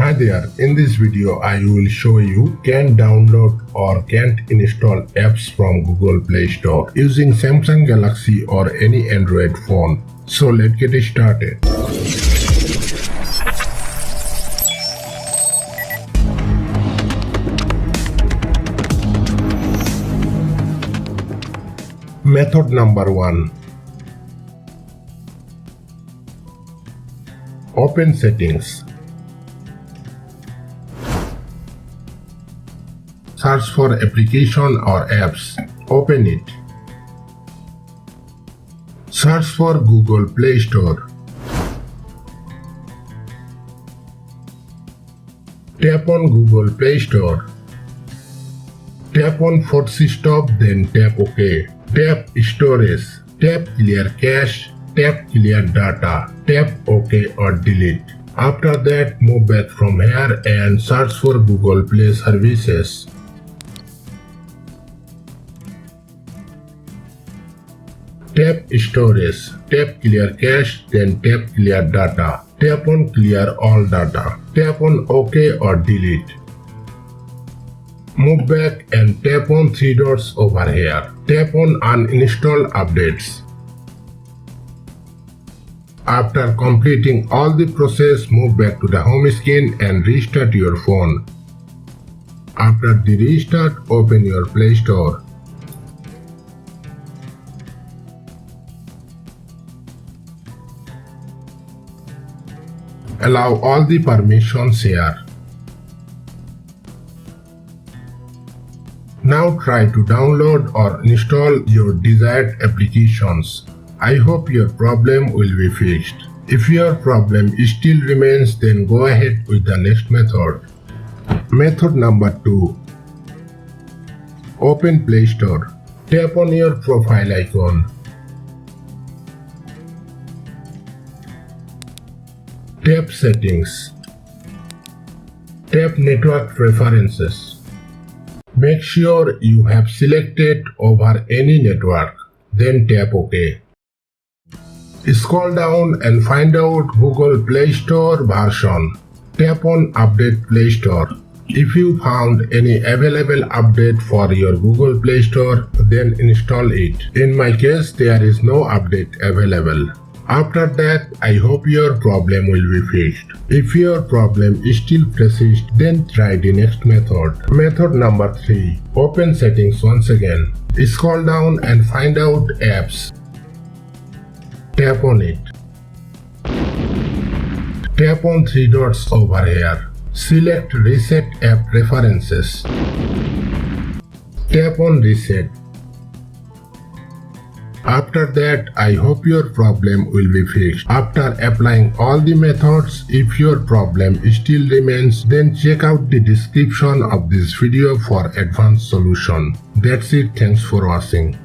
Hi there, in this video I will show you can download or can't install apps from Google Play Store using Samsung Galaxy or any Android phone. So let's get started. Method number 1. Open Settings. Search for application or apps. Open it. Search for Google Play Store. Tap on Google Play Store. Tap on Force Stop, then tap OK. Tap Storage. Tap Clear Cache. Tap Clear Data. Tap OK or Delete. After that, move back from here and search for Google Play Services. Tap Storage, tap Clear Cache, then tap Clear Data. Tap on Clear All Data. Tap on OK or Delete. Move back and tap on 3 dots over here. Tap on Uninstall Updates. After completing all the process, move back to the home screen and restart your phone. After the restart, open your Play Store. Allow all the permissions here. Now try to download or install your desired applications. I hope your problem will be fixed. If your problem still remains, then go ahead with the next method. Method number 2. Open Play Store. Tap on your profile icon. Tap Settings. Tap Network Preferences. Make sure you have selected over any network, then tap OK. Scroll down and find out Google Play Store version. Tap on Update Play Store. If you found any available update for your Google Play Store, then install it. In my case, there is no update available. After that, I hope your problem will be fixed. If your problem still persists, then try the next method. Method number 3. Open Settings once again. Scroll down and find out Apps. Tap on it. Tap on 3 dots over here. Select Reset App Preferences. Tap on Reset. After that, I hope your problem will be fixed. After applying all the methods, if your problem still remains, then check out the description of this video for advanced solution. That's it. Thanks for watching.